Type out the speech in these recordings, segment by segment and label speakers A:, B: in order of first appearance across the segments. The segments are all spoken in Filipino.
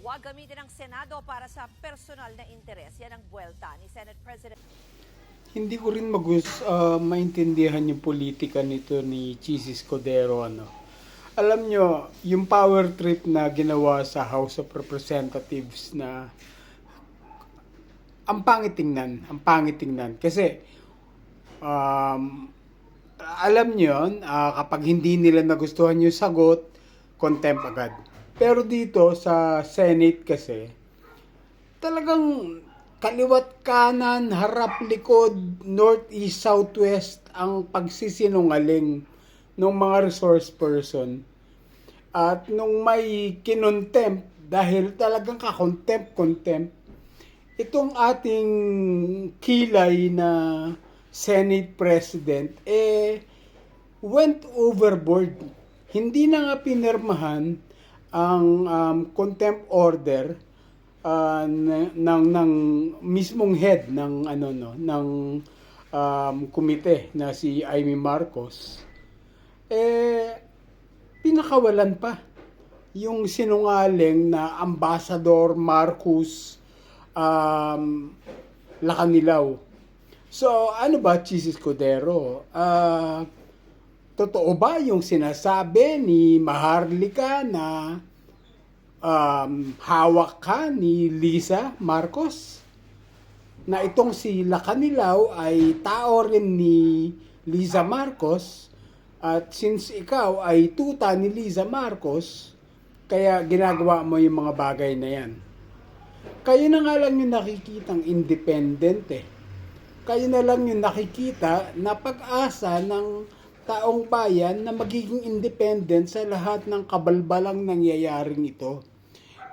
A: Huwag gamitin ang Senado para sa personal na interes. Yan ang buwelta ni Senate President.
B: Hindi ko rin maintindihan yung politika nito ni Chis Escudero. Alam nyo, yung power trip na ginawa sa House of Representatives na ang pangit tingnan. Kasi, alam nyo, kapag hindi nila nagustuhan yung sagot, contempt agad. Pero dito sa Senate kasi, talagang kaliwat kanan, harap likod, north, east, southwest ang pagsisinungaling ng mga resource person. At nung may kinontempt, dahil talagang contempt, itong ating kilay na Senate President, went overboard. Hindi na nga pinirmahan ang contempt order ng mismong head ng komite na si Amy Marcos, pinakawalan pa yung sinungaling na Ambassador Marcos Lacanilaw. So, ano ba, Chis Escudero? Totoo ba yung sinasabi ni Maharlika na hawak ka ni Liza Marcos? Na itong si Lacanilaw ay tao rin ni Liza Marcos, at since ikaw ay tuta ni Liza Marcos, kaya ginagawa mo yung mga bagay na yan. Kayo na nga lang yung nakikitang independent Kayo na lang yung nakikita na pag-asa ng taong bayan na magiging independent sa lahat ng kabalbalang nangyayaring ito.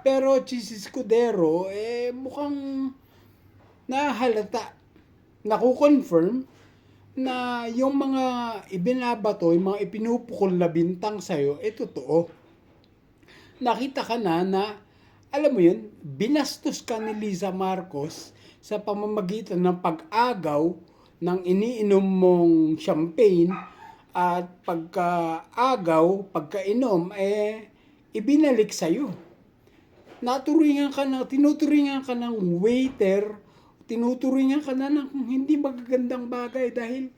B: Pero Chis Escudero, mukhang nahalata, nakukonfirm na yung mga ibinabato, yung mga ipinupukol na bintang sa'yo, totoo. Nakita ka na, alam mo yun, binastos ka ni Liza Marcos sa pamamagitan ng pag-agaw ng iniinom mong champagne, at pagkainom, ibinalik sa'yo. Tinuturingan ka ng waiter, tinuturingan ka na ng hindi magagandang bagay dahil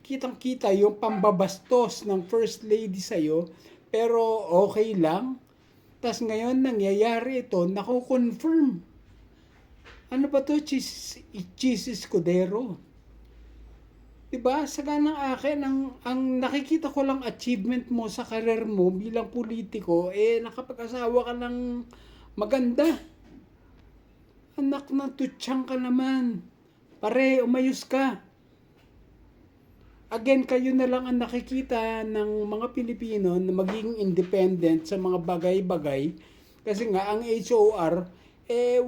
B: kitang-kita yung pambabastos ng First Lady sa'yo, pero okay lang. Tas ngayon nangyayari ito, nako-confirm. Ano ba to, Chis Escudero? Diba? Saga ng akin, ang nakikita ko lang achievement mo sa karir mo bilang politiko, nakapag-asawa ka ng maganda. Anak na tutsang ka naman. Pare, umayos ka. Again, kayo na lang ang nakikita ng mga Pilipino na magiging independent sa mga bagay-bagay. Kasi nga, ang HOR,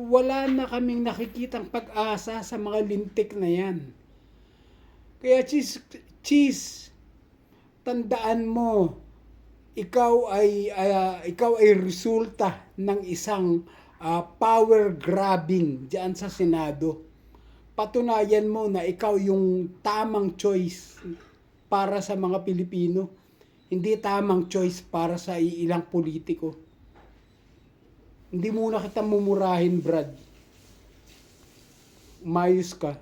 B: wala na kaming nakikitang pag-asa sa mga lintik na yan. Kaya Chis, tandaan mo, ikaw ay resulta ng isang power grabbing diyan sa Senado. Patunayan mo na ikaw yung tamang choice para sa mga Pilipino, hindi tamang choice para sa ilang politiko. Hindi muna kita mumurahin, Brad. Mayos ka.